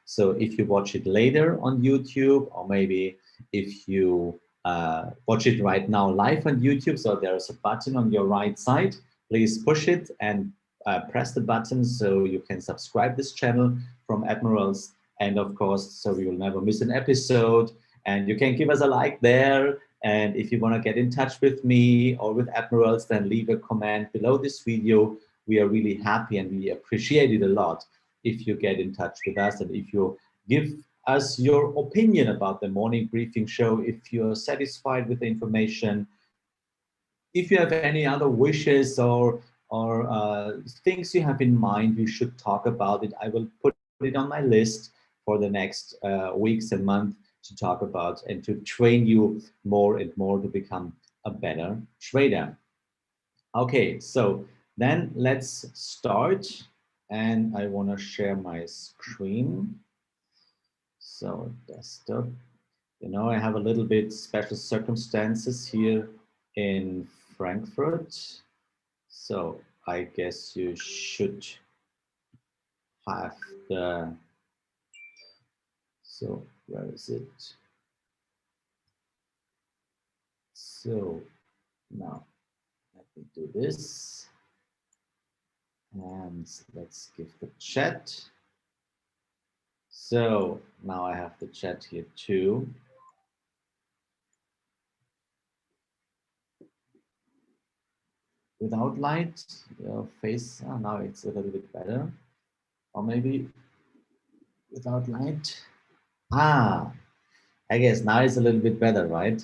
So if you watch it later on YouTube, or maybe if you watch it right now live on YouTube, so there's a button on your right side, please push it and press the button so you can subscribe this channel from Admirals. And of course, so you will never miss an episode. And you can give us a like there. And if you want to get in touch with me or with Admirals, then leave a comment below this video. We are really happy and we appreciate it a lot if you get in touch with us and if you give us your opinion about the morning briefing show, if you're satisfied with the information, if you have any other wishes or things you have in mind, we should talk about it. I will put it on my list for the next weeks and months to talk about and to train you more and more to become a better trader. Okay, so then let's start. And I want to share my screen. So desktop, you know, I have a little bit special circumstances here in Frankfurt. So I guess you should have the, so where is it? So now let me do this. And let's give the chat. So now I have the chat here too. Without light, your face, oh, now it's a little bit better. Or maybe without light. Ah, I guess now it's a little bit better, right?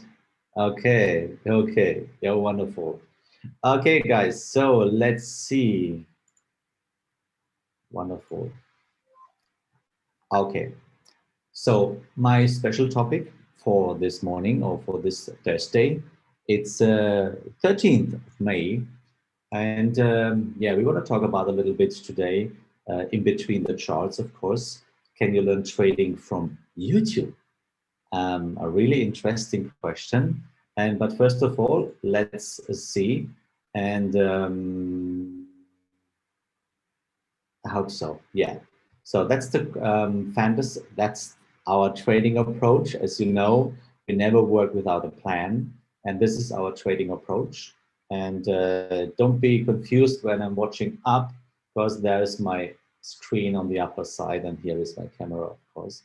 Okay, okay, you're wonderful. Okay, guys, so let's see. Wonderful. Okay, so my special topic for this morning or for this Thursday, it's 13th of May. And yeah, we want to talk about a little bit today, in between the charts, of course. Can you learn trading from YouTube? A really interesting question. But first of all, let's see. And how so? Yeah. So that's the fantasy. That's our trading approach. As you know, we never work without a plan, and this is our trading approach. And don't be confused when I'm watching up, because there's my screen on the upper side, and here is my camera, of course.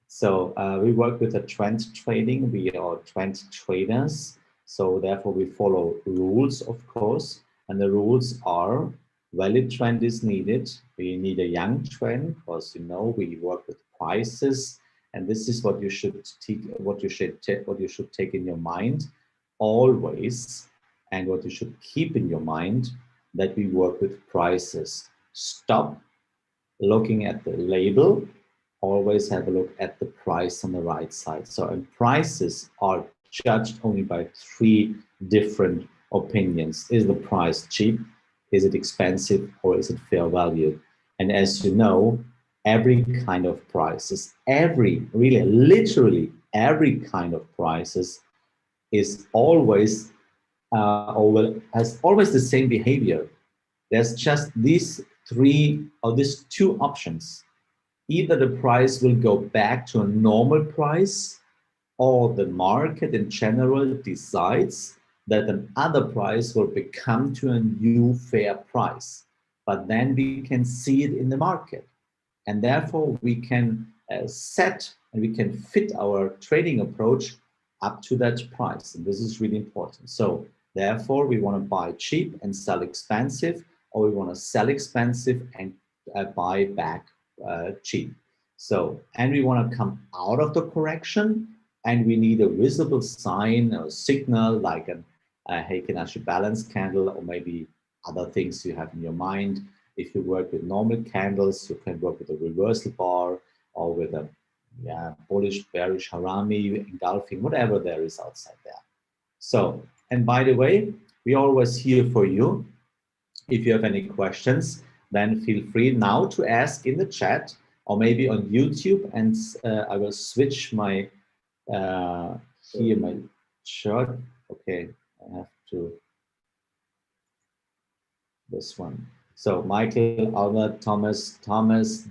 So we work with a trend trading. We are trend traders. So therefore, we follow rules, of course, and the rules are: valid trend is needed. We need a young trend, because you know we work with prices, and this is what you should take. What you should take in your mind always, and what you should keep in your mind, that we work with prices. Stop looking at the label. Always have a look at the price on the right side. So, and prices are judged only by three different opinions. Is the price cheap? Is it expensive, or is it fair value? And as you know, every kind of prices, really, literally every kind of prices is always, has always the same behavior. There's just these three or these two options. Either the price will go back to a normal price, or the market in general decides that another price will become to a new fair price. But then we can see it in the market. And therefore we can set and we can fit our trading approach up to that price. And this is really important. So therefore we want to buy cheap and sell expensive, or we want to sell expensive and buy back cheap. So, and we want to come out of the correction, and we need a visible sign or signal like a Heikin-Ashi balance candle, or maybe other things you have in your mind. If you work with normal candles, you can work with a reversal bar, or with a bullish, bearish, harami, engulfing, whatever there is outside there. So, and by the way, we're always here for you. If you have any questions, then feel free now to ask in the chat, or maybe on YouTube, and I will switch my here my chart. Okay, I have to this one. So Michael, Albert, Thomas,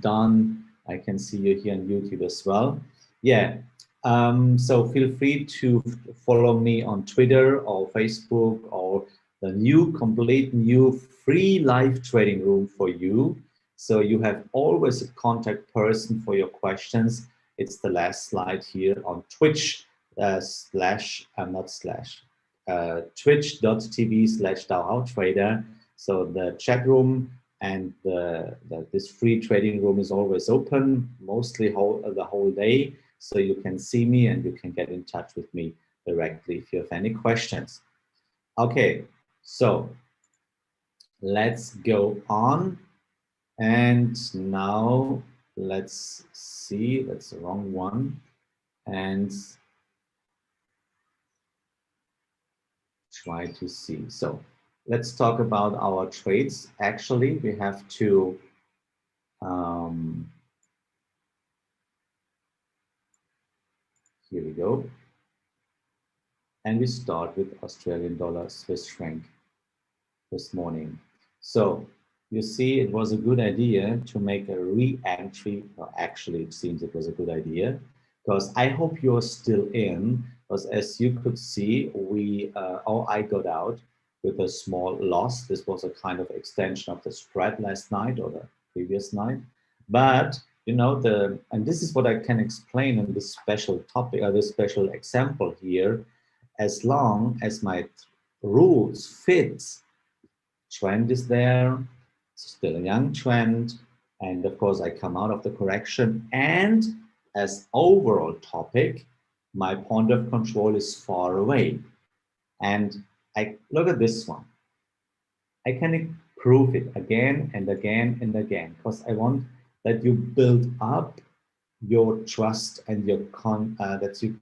Don, I can see you here on YouTube as well. Yeah, so feel free to follow me on Twitter or Facebook or the complete new free live trading room for you. So you have always a contact person for your questions. It's the last slide here on Twitch twitch.tv/DAOHowTrader. So the chat room and this free trading room is always open, mostly the whole day. So you can see me and you can get in touch with me directly if you have any questions. Okay, so let's go on. And now let's see, that's the wrong one. And try to see. So let's talk about our trades. Actually, we have to here we go. And we start with Australian dollar, Swiss franc this morning. So you see, it was a good idea to make a re-entry. Well, actually, it seems it was a good idea because I hope you're still in. Because as you could see, I got out with a small loss. This was a kind of extension of the spread last night or the previous night. But you know, and this is what I can explain in this special topic or this special example here. As long as my rules fit, trend is there, it's still a young trend, and of course I come out of the correction, and as overall topic, my point of control is far away. And I look at this one. I can prove it again and again and again, because I want that you build up your trust and your that you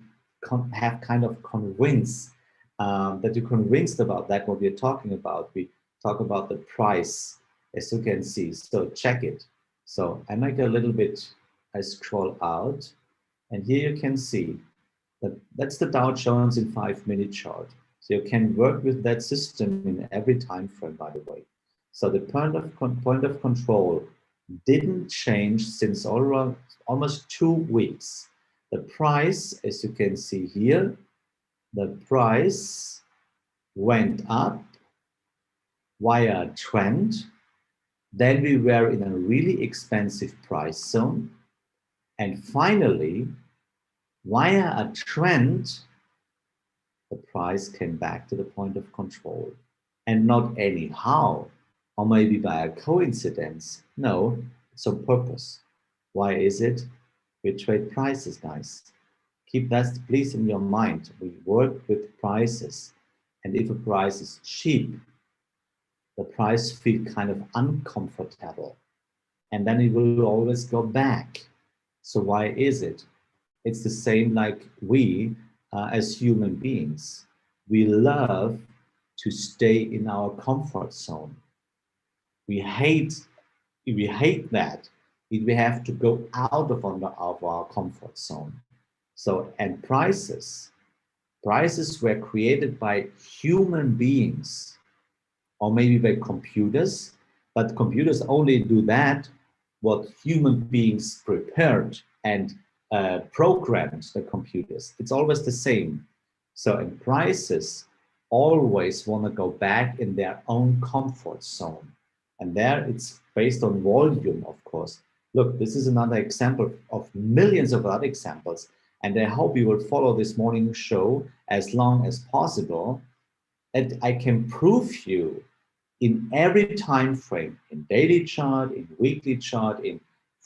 have kind of convinced that you're convinced about that what we're talking about. We talk about the price, as you can see. So check it. So I make a little bit. I scroll out, and here you can see that that's the Dow Jones in 5-minute chart. So you can work with that system in every time frame, by the way. So the point of control didn't change since almost 2 weeks. The price, as you can see here, the price went up via a trend. Then we were in a really expensive price zone. And finally, via a trend, the price came back to the point of control. And not anyhow, or maybe by a coincidence. No, it's on purpose. Why is it? We trade prices, guys. Keep that please in your mind. We work with prices. And if a price is cheap, the price feels kind of uncomfortable. And then it will always go back. So why is it? It's the same like we as human beings. We love to stay in our comfort zone. We hate that if we have to go out of our comfort zone. So, and prices were created by human beings or maybe by computers, but computers only do that what human beings prepared and programmed the computers. It's always the same. So, and prices always want to go back in their own comfort zone. And there it's based on volume, of course. Look, this is another example of millions of other examples. And I hope you will follow this morning show as long as possible. And I can prove you in every time frame, in daily chart, in weekly chart, in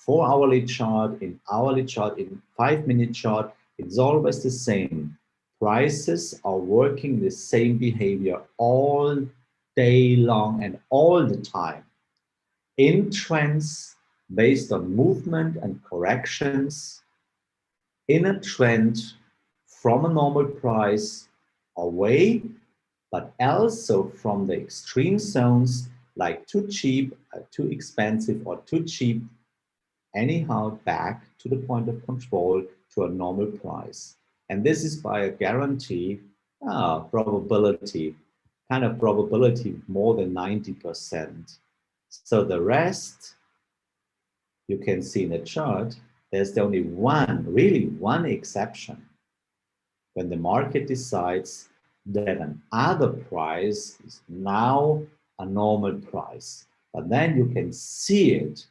4-hourly chart, in hourly chart, in 5-minute chart, it's always the same. Prices are working the same behavior all day long and all the time. In trends based on movement and corrections, in a trend from a normal price away, but also from the extreme zones like too cheap, too expensive, or too cheap, anyhow back to the point of control to a normal price. And this is by a guarantee probability, kind of probability more than 90%. So the rest you can see in the chart, there's only one, really one exception. When the market decides that another price is now a normal price. But then you can see it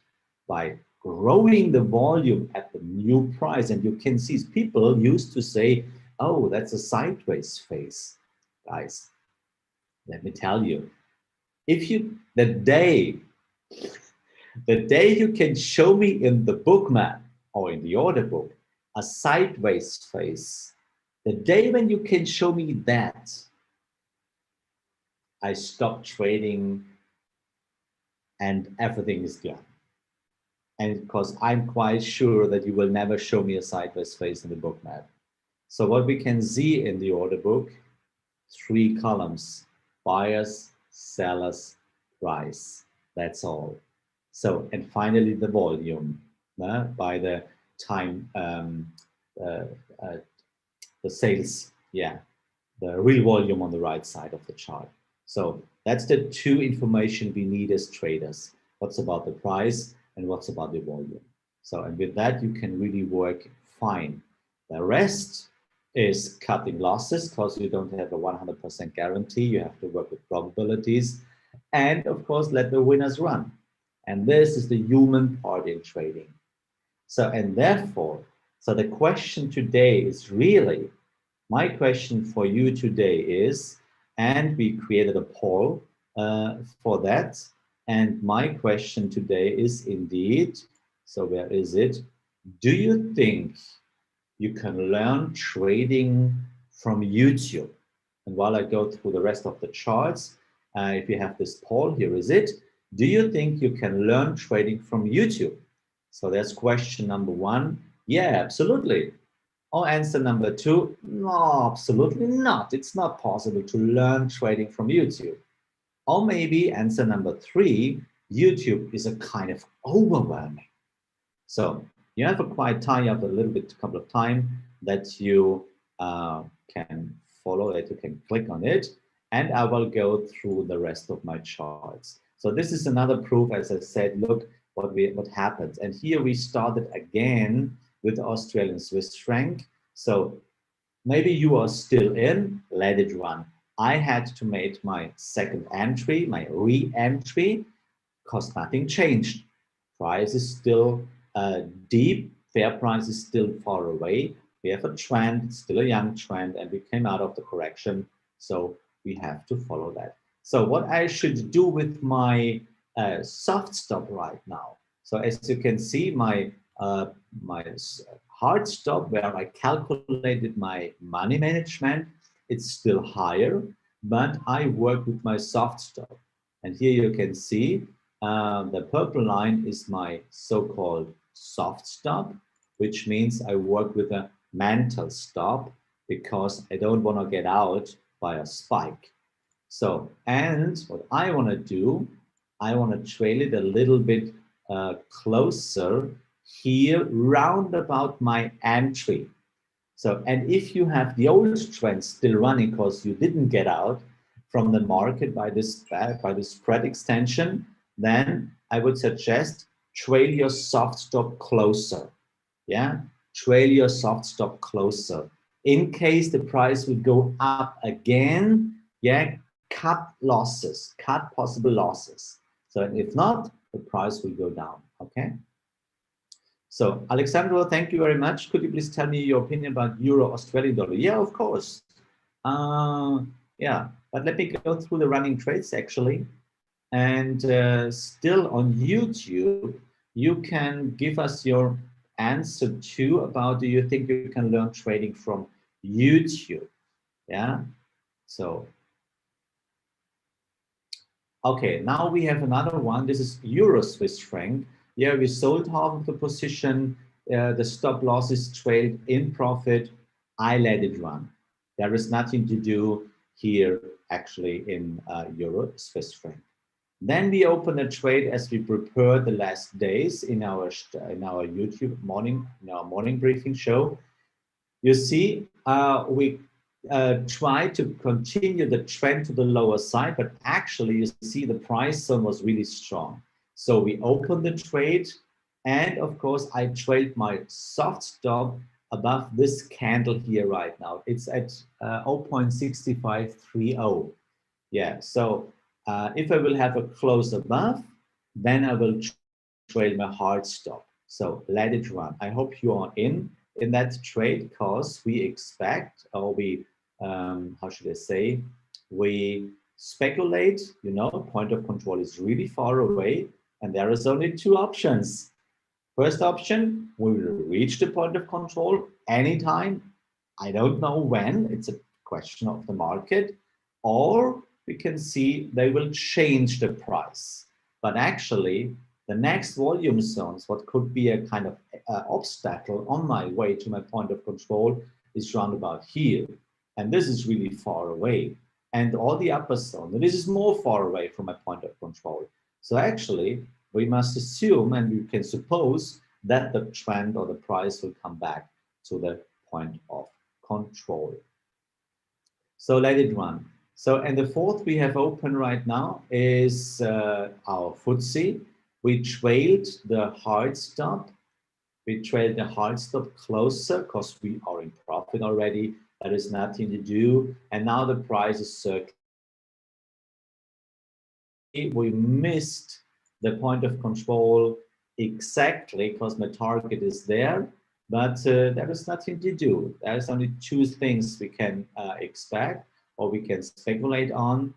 by growing the volume at the new price. And you can see people used to say, oh, that's a sideways phase. Guys, let me tell you, if you, the day you can show me in the book map or in the order book a sideways phase, the day when you can show me that, I stop trading and everything is gone. And because I'm quite sure that you will never show me a sideways phase in the book map. So what we can see in the order book, 3 columns: buyers, sellers, price. That's all. So, and finally the volume by the time, uh, the sales, yeah, the real volume on the right side of the chart. So that's the 2 information we need as traders. What's about the price and what's about the volume. So, and with that, you can really work fine. The rest is cutting losses because you don't have a 100% guarantee. You have to work with probabilities and of course, let the winners run. And this is the human part in trading. So, and therefore, so the question today is really, my question for you today is, and we created a poll for that. And my question today is indeed, so where is it? Do you think you can learn trading from YouTube? And while I go through the rest of the charts, if you have this poll, here is it. Do you think you can learn trading from YouTube? So that's question number 1. Yeah, absolutely. Or answer number 2, no, absolutely not. It's not possible to learn trading from YouTube. Or maybe answer number 3, YouTube is a kind of overwhelming. So you have a quiet time, you have a little bit, couple of time that you can follow it, you can click on it, and I will go through the rest of my charts. So this is another proof, as I said, look what happens. And here we started again with Australian Swiss franc. So maybe you are still in, let it run. I had to make my second entry, my re-entry, because nothing changed. Price is still deep, fair price is still far away. We have a trend, still a young trend, and we came out of the correction. So we have to follow that. So what I should do with my soft stop right now. So as you can see, my hard stop where I calculated my money management, it's still higher, but I work with my soft stop. And here you can see the purple line is my so-called soft stop, which means I work with a mental stop because I don't want to get out by a spike. So, and what I want to do, I want to trail it a little bit closer here round about my entry. So, and if you have the old trend still running because you didn't get out from the market by this spread extension, then I would suggest trail your soft stop closer. Yeah, trail your soft stop closer. In case the price would go up again, yeah, cut losses, cut possible losses. So if not, the price will go down, okay? So Alexandro, thank you very much. Could you please tell me your opinion about Euro Australian dollar? Yeah, of course. Yeah, but let me go through the running trades actually. And still on YouTube, you can give us your answer too about, do you think you can learn trading from YouTube? Yeah, so. Okay, now we have another one. This is Euro Swiss franc. Yeah, we sold half of the position. The stop loss is trailed in profit. I let it run. There is nothing to do here actually in Euro Swiss franc. Then we open a trade as we prepare the last days in our YouTube morning briefing show. You see, we try to continue the trend to the lower side, but actually you see the price zone was really strong. So we opened the trade And of course, I trade my soft stop above this candle here right now. It's at 0.6530. Yeah, so if I will have a close above, then I will trade my hard stop. So let it run. I hope you are in that trade because we expect, or we, how should I say, we speculate, you know, point of control is really far away and there is only two options. First option, we will reach the point of control anytime. I don't know when, it's a question of the market, or we can see they will change the price. But actually, the next volume zones, what could be a kind of obstacle on my way to my point of control, is round about here. And this is really far away. And all the upper zone, this is more far away from my point of control. So actually, we must assume and we can suppose that the trend or the price will come back to the point of control. So let it run. So, and the fourth we have open right now is our FTSE. We trailed the hard stop. We trailed the hard stop closer because we are in profit already. There is nothing to do. And now the price is circling. We missed the point of control exactly because my target is there, but there is nothing to do. There's only two things we can expect or we can speculate on.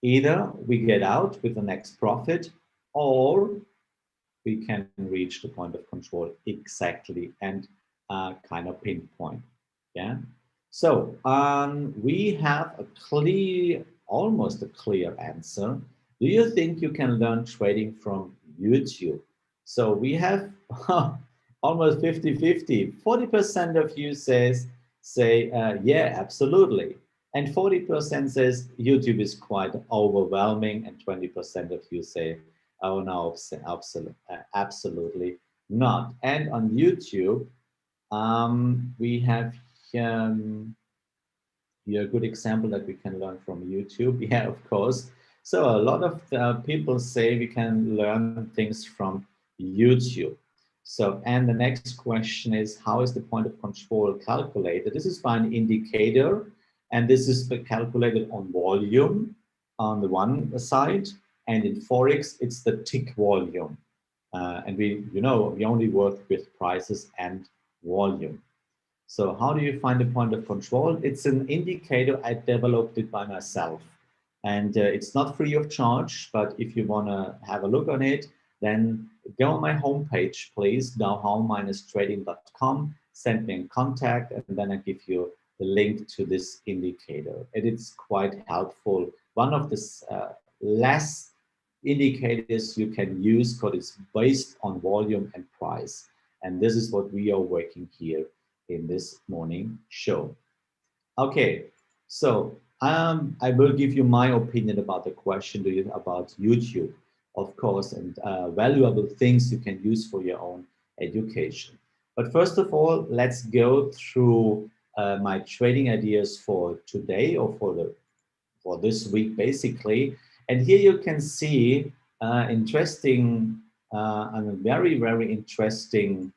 Either we get out with the next profit or we can reach the point of control exactly and kind of pinpoint. Yeah. So we have a clear, almost a clear answer. Do you think you can learn trading from YouTube? So we have almost 50-50. 40% of you say yeah, absolutely. And 40% says YouTube is quite overwhelming, and 20% of you say, oh no, absolutely not. And on YouTube, we have here a good example that we can learn from YouTube. Yeah, of course. So a lot of people say we can learn things from YouTube. So, and the next question is, how is the point of control calculated? This is by an indicator, and this is calculated on volume on the one side, and in Forex, it's the tick volume. And we, you know, we only work with prices and volume. So how do you find the point of control? It's an indicator. I developed it by myself. And it's not free of charge, but if you want to have a look on it, then go on my homepage, please, dowhow-trading.com, send me in contact, and then I give you the link to this indicator. And it's quite helpful. One of the less indicators you can use because it's based on volume and price. And this is what we are working here in this morning show. Okay, so I will give you my opinion about the question about YouTube, of course, and valuable things you can use for your own education. But first of all, let's go through my trading ideas for today or for this week, basically. And here you can see interesting and a very, very interesting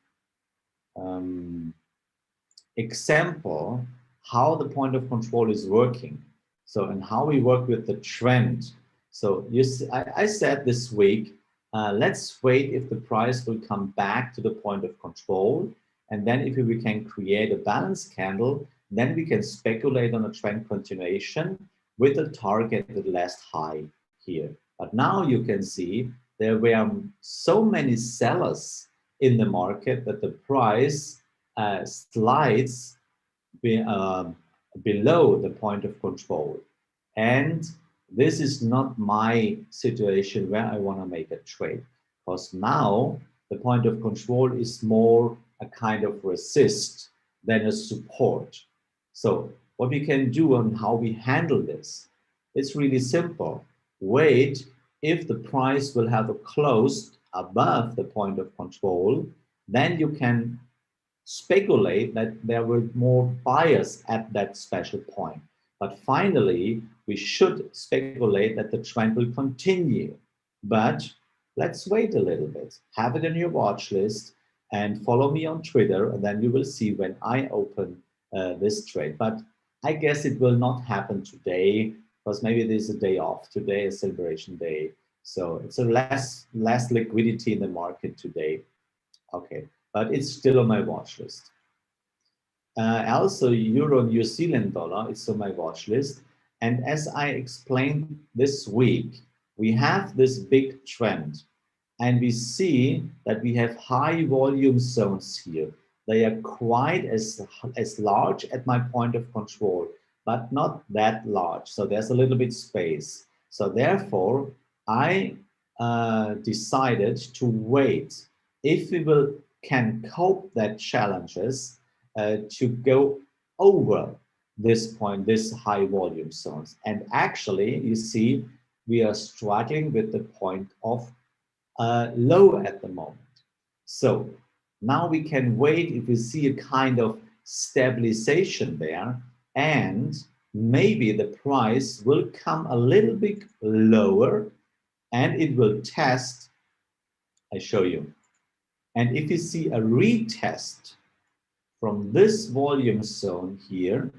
example how the point of control is working. So, and how we work with the trend. So you see, I said this week, let's wait if the price will come back to the point of control. And then if we can create a balance candle, then we can speculate on a trend continuation with a targeted last high here. But now you can see there were so many sellers in the market that the price slides below the point of control. And this is not my situation where I want to make a trade, because now the point of control is more a kind of resist than a support. So what we can do and how we handle this, it's really simple. Wait if the price will have a close above the point of control, then you can speculate that there were more buyers at that special point. But finally, we should speculate that the trend will continue. But let's wait a little bit. Have it in your watch list and follow me on Twitter, and then you will see when I open this trade. But I guess it will not happen today because maybe there's a day off. Today is celebration day. So it's a less liquidity in the market today. Okay, but it's still on my watch list. Also, Euro New Zealand dollar is on my watch list. And as I explained this week, we have this big trend. And we see that we have high volume zones here. They are quite as large at my point of control, but not that large. So there's a little bit space. So therefore, I decided to wait. If we can cope that challenges, to go over this point, this high volume zones. And actually, you see, we are struggling with the point of low at the moment. So now we can wait if we see a kind of stabilization there, and maybe the price will come a little bit lower and it will test. I show you. And if you see a retest from this volume zone here,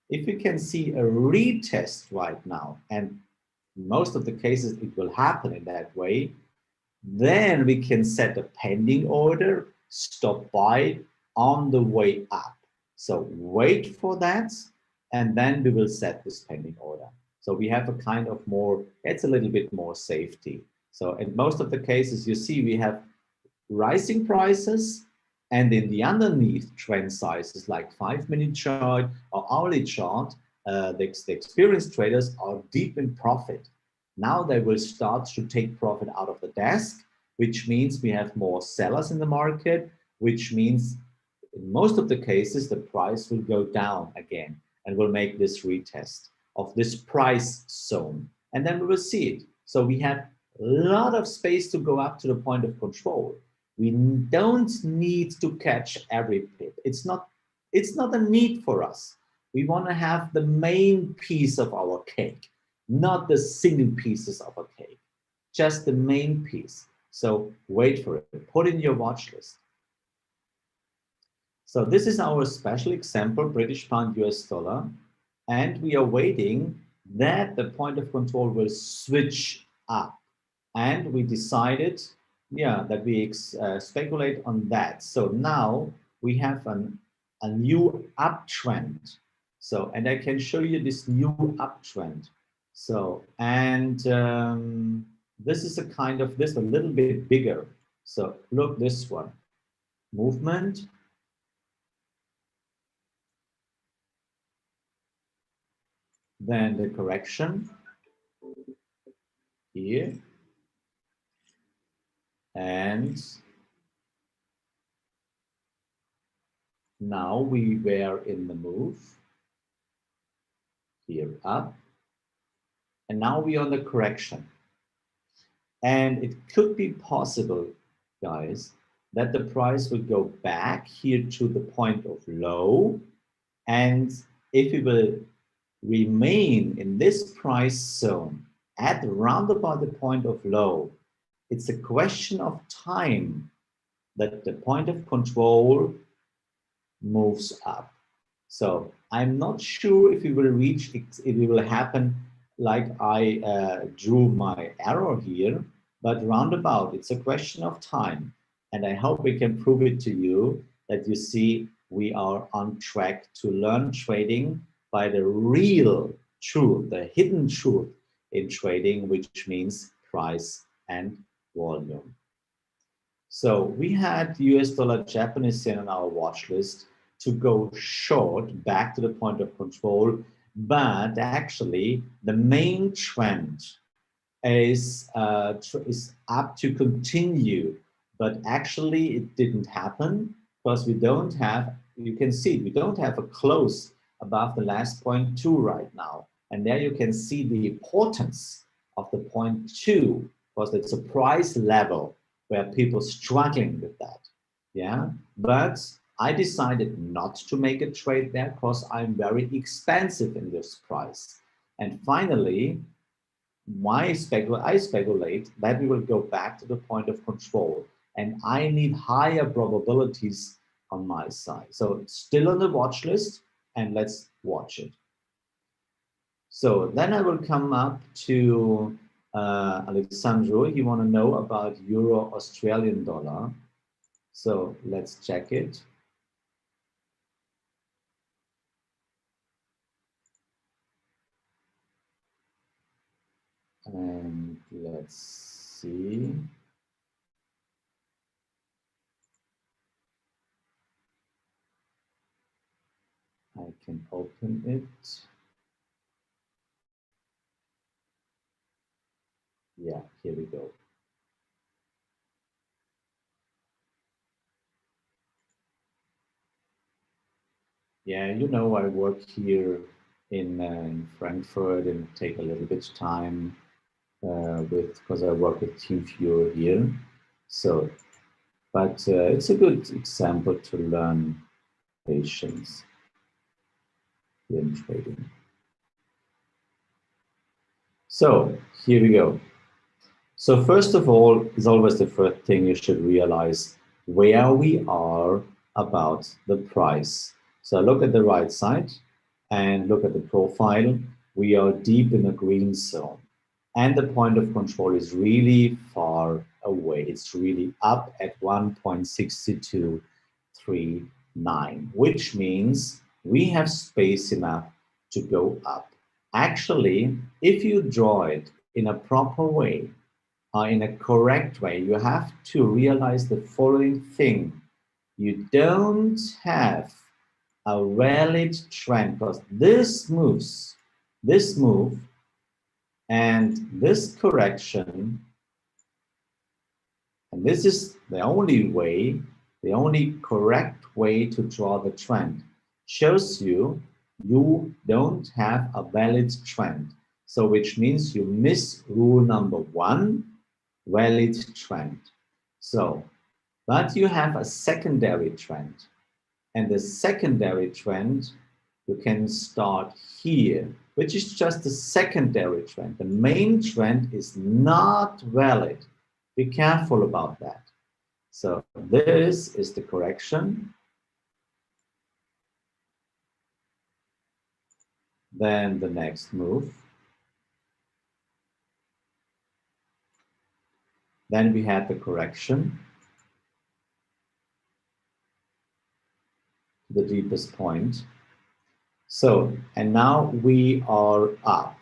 if you can see a retest right now, and in most of the cases it will happen in that way, then we can set a pending order, stop buy on the way up. So wait for that, and then we will set this pending order. So we have a kind of more, it's a little bit more safety. So in most of the cases, you see we have rising prices, and in the underneath trend sizes like 5-minute chart or hourly chart, the experienced traders are deep in profit. Now they will start to take profit out of the desk, which means we have more sellers in the market, which means in most of the cases, the price will go down again and will make this retest of this price zone. And then we will see it. So we have a lot of space to go up to the point of control. We don't need to catch every pip. It's not a need for us. We want to have the main piece of our cake, not the single pieces of a cake, just the main piece. So wait for it, put in your watch list. So this is our special example, British pound, US dollar. And we are waiting that the point of control will switch up. And we decided, yeah, that we speculate on that. So now we have a new uptrend. So, and I can show you this new uptrend. So, and this is a kind of this, a little bit bigger. So look, this one, movement. Then the correction here. And now we were in the move here up. And now we are on the correction. And it could be possible, guys, that the price will go back here to the point of low. And if it will remain in this price zone at round about the point of low, it's a question of time that the point of control moves up. So I'm not sure if it will reach, if it will happen like I drew my arrow here, but roundabout, it's a question of time. And I hope we can prove it to you that you see we are on track to learn trading by the real truth, the hidden truth in trading, which means price and volume. So we had US dollar Japanese yen on our watch list to go short back to the point of control, but actually the main trend is up to continue, but actually it didn't happen because we don't have, you can see, we don't have a close above the last 0.2 right now. And there you can see the importance of the 0.2 because it's a price level where people struggling with that, yeah? But I decided not to make a trade there because I'm very expensive in this price. And finally, I speculate that we will go back to the point of control, and I need higher probabilities on my side. So it's still on the watch list, and let's watch it. So then I will come up to Alexandro. You want to know about Euro Australian dollar. So let's check it. And let's see. I can open it. Yeah, here we go. Yeah, you know, I work here in Frankfurt and take a little bit time because I work with TeamViewer here. So, but it's a good example to learn patience in trading. So here we go. So first of all, is always the first thing you should realize where we are about the price. So look at the right side and look at the profile. We are deep in a green zone, and the point of control is really far away. It's really up at 1.6239, which means we have space enough to go up. Actually, if you draw it in a proper way, in a correct way, you have to realize the following thing. You don't have a valid trend because this move and this correction, and this is the only way, the only correct way to draw the trend, shows you you don't have a valid trend. So which means you miss rule number one, valid trend. So, but you have a secondary trend. And the secondary trend, you can start here, which is just a secondary trend. The main trend is not valid. Be careful about that. So this is the correction. Then the next move. Then we had the correction, the deepest point. So, and now we are up.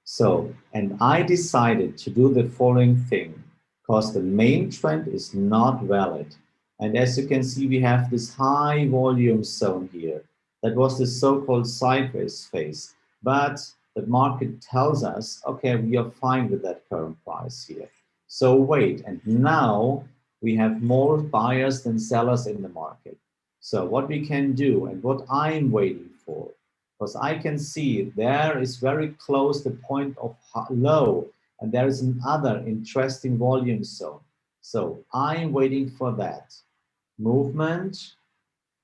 So, and I decided to do the following thing because the main trend is not valid. And as you can see, we have this high volume zone here. That was the so-called sideways phase. But the market tells us, okay, we are fine with that current price here. So wait, and now we have more buyers than sellers in the market. So what we can do and what I'm waiting for, because I can see there is very close the point of low, and there is another interesting volume zone. So I'm waiting for that movement,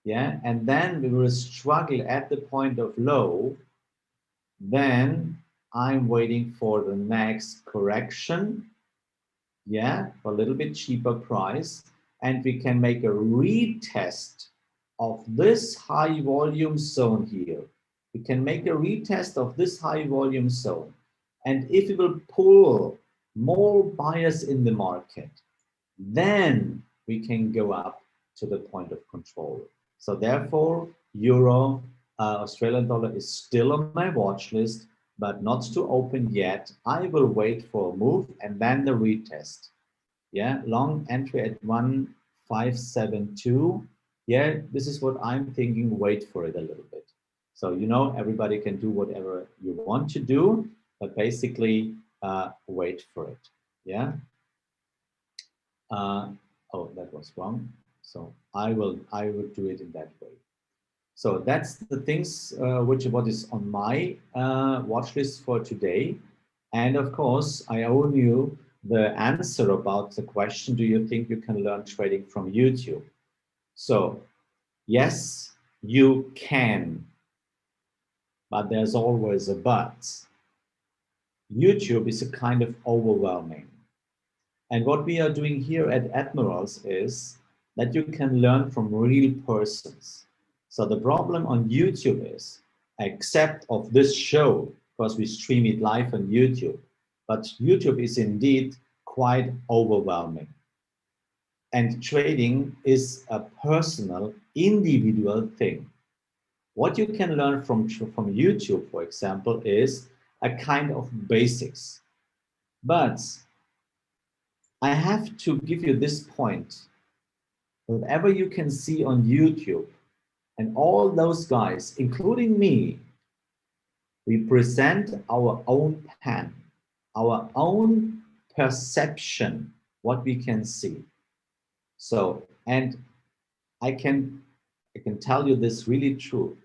yeah, and then we will struggle at the point of low. Then I'm waiting for the next correction, yeah, for a little bit cheaper price, and we can make a retest of this high volume zone here. We can make a retest of this high volume zone. And if it will pull more buyers in the market, then we can go up to the point of control. So therefore, Euro, Australian dollar is still on my watch list, but not to open yet. I will wait for a move and then the retest. Yeah, long entry at 1572. Yeah, this is what I'm thinking. Wait for it a little bit. So, you know, everybody can do whatever you want to do, but basically wait for it. Yeah. Oh, that was wrong. So I will do it in that way. So that's the things what is on my watch list for today. And of course, I owe you the answer about the question, do you think you can learn trading from YouTube? So yes, you can, but there's always a but. YouTube is a kind of overwhelming. And what we are doing here at Admirals is that you can learn from real persons. So the problem on YouTube is, except of this show, because we stream it live on YouTube, but YouTube is indeed quite overwhelming. And trading is a personal, individual thing. What you can learn from YouTube, for example, is a kind of basics. But I have to give you this point. Whatever you can see on YouTube and all those guys, including me, we present our own pen, our own perception, what we can see. So, and I can tell you this really true,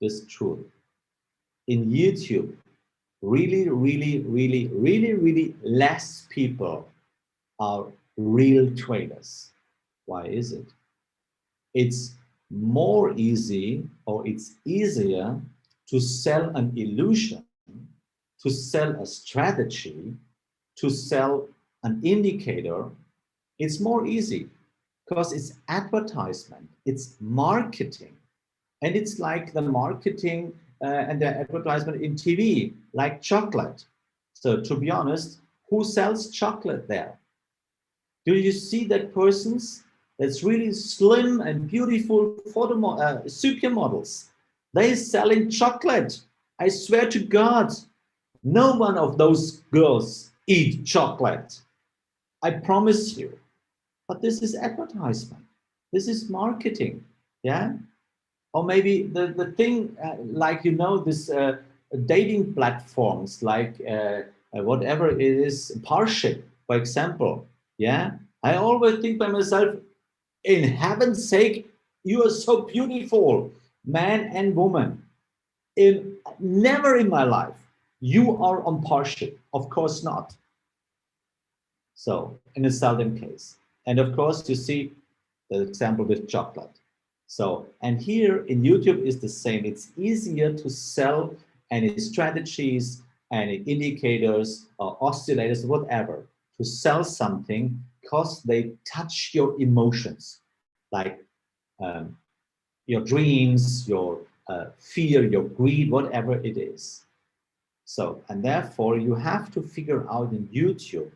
this truth. In YouTube, really less people are real traders. Why is it? It's more easy, or it's easier to sell an illusion, to sell a strategy, to sell an indicator. It's more easy because it's advertisement, it's marketing. And it's like the marketing and the advertisement in TV, like chocolate. So to be honest, who sells chocolate there? Do you see that persons that's really slim and beautiful photo supermodels? They're selling chocolate. I swear to God, no one of those girls eat chocolate. I promise you. But this is advertisement. This is marketing. Yeah. Or maybe the thing like, you know, this dating platforms like whatever it is, Parship, for example. Yeah, I always think by myself, in heaven's sake, you are so beautiful, man and woman. Never in my life you are on Parship, of course not. So in a seldom case, and of course you see the example with chocolate. So, and here in YouTube is the same. It's easier to sell any strategies, any indicators, or oscillators, whatever, to sell something because they touch your emotions, like your dreams, your fear, your greed, whatever it is. So, and therefore you have to figure out in YouTube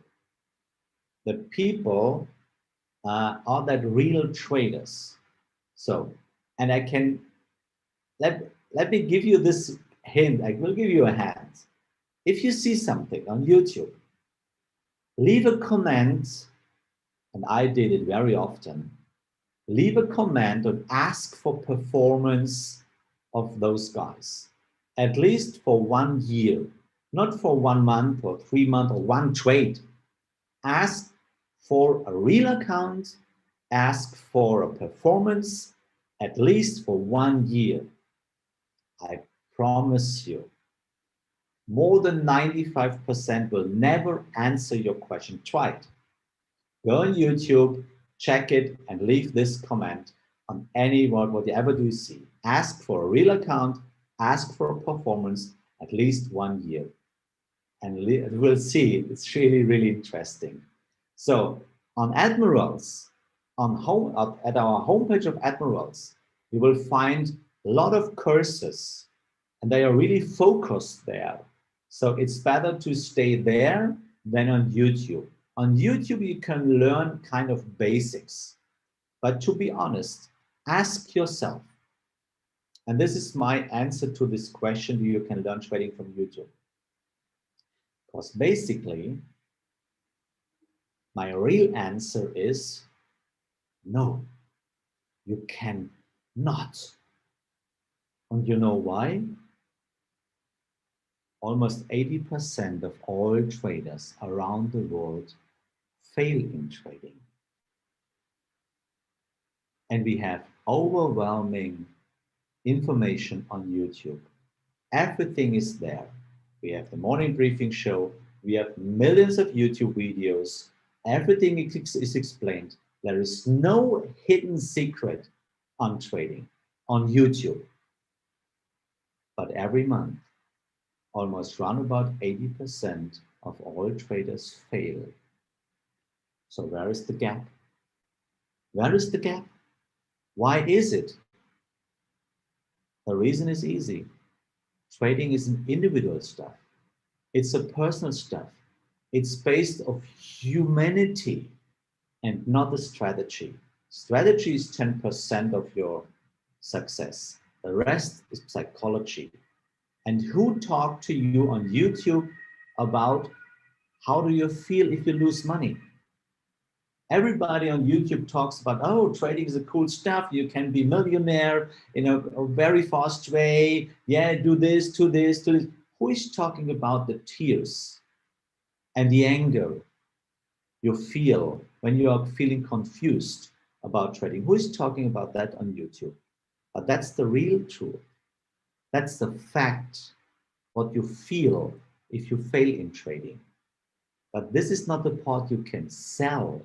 the people are that real traders. So, and I can, let me give you this hint. I will give you a hint. If you see something on YouTube, leave a comment, and I did it very often. Leave a comment and ask for performance of those guys, at least for 1 year, not for 1 month or 3 months or one trade. Ask for a real account, ask for a performance, at least for 1 year. I promise you, more than 95% will never answer your question. Try it. Go on YouTube, check it, and leave this comment on any whatever do you see. Ask for a real account, ask for a performance, at least 1 year. And we'll see, it's really interesting. So on Admirals, at our homepage of Admirals, you will find a lot of courses, and they are really focused there. So it's better to stay there than on YouTube. On YouTube, you can learn kind of basics. But to be honest, ask yourself, and this is my answer to this question, you can learn trading from YouTube. Because basically, my real answer is no, you cannot. And you know why? Almost 80% of all traders around the world fail in trading. And we have overwhelming information on YouTube. Everything is there. We have the morning briefing show. We have millions of YouTube videos. Everything is explained. There is no hidden secret on trading on YouTube. But every month, almost round about 80% of all traders fail. So where is the gap? Where is the gap? Why is it? The reason is easy. Trading is an individual stuff. It's a personal stuff. It's based on humanity and not a strategy. Strategy is 10% of your success. The rest is psychology. And who talked to you on YouTube about how do you feel if you lose money? Everybody on YouTube talks about, oh, trading is a cool stuff. You can be millionaire in a very fast way. Yeah, do this, do this, do this. Who is talking about the tears and the anger you feel when you are feeling confused about trading? Who is talking about that on YouTube? But that's the real truth. That's the fact, what you feel if you fail in trading. But this is not the part you can sell.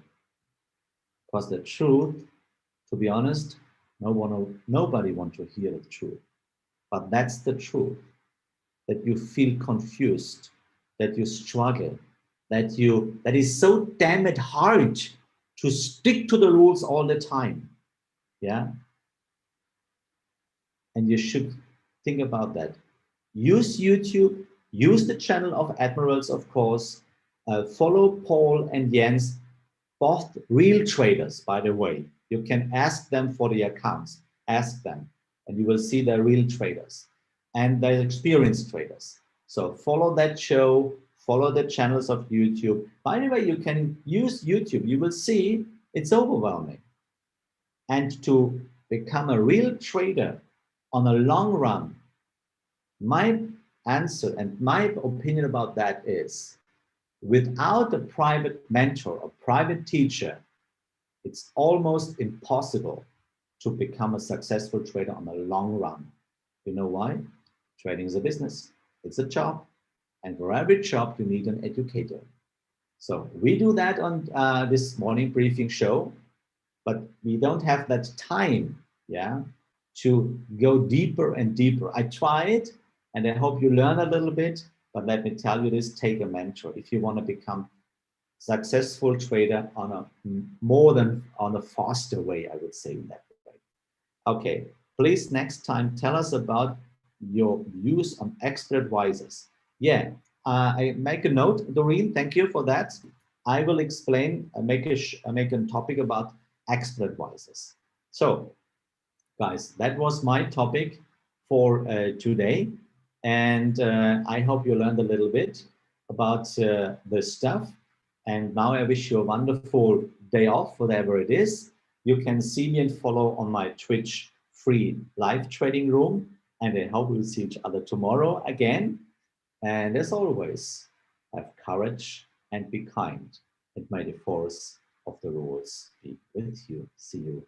Because the truth, to be honest, nobody wants to hear the truth. But that's the truth, that you feel confused, that you struggle, that is so damn it hard to stick to the rules all the time. Yeah. And you should think about that. Use YouTube, use the channel of Admirals, of course. Follow Paul and Jens, both real traders, by the way. You can ask them for the accounts, ask them, and you will see they're real traders and they're experienced traders. So follow that show, follow the channels of YouTube. By the way, you can use YouTube. You will see it's overwhelming. And to become a real trader on a long run, my answer and my opinion about that is, without a private mentor, a private teacher, it's almost impossible to become a successful trader on a long run. You know why? Trading is a business. It's a job. And for every job, you need an educator. So we do that on this morning briefing show, but we don't have that time, yeah, to go deeper and deeper. I tried, and I hope you learn a little bit, but let me tell you this, take a mentor if you want to become successful trader on a faster way, I would say in that way. Okay, please next time tell us about your views on expert advisors. Yeah, I make a note, Doreen, thank you for that. I will explain, make a topic about expert advisors. So guys, that was my topic for today. And I hope you learned a little bit about this stuff. And now I wish you a wonderful day off, whatever it is. You can see me and follow on my Twitch free live trading room. And I hope we'll see each other tomorrow again. And as always, have courage and be kind. And may the force of the rules be with you. See you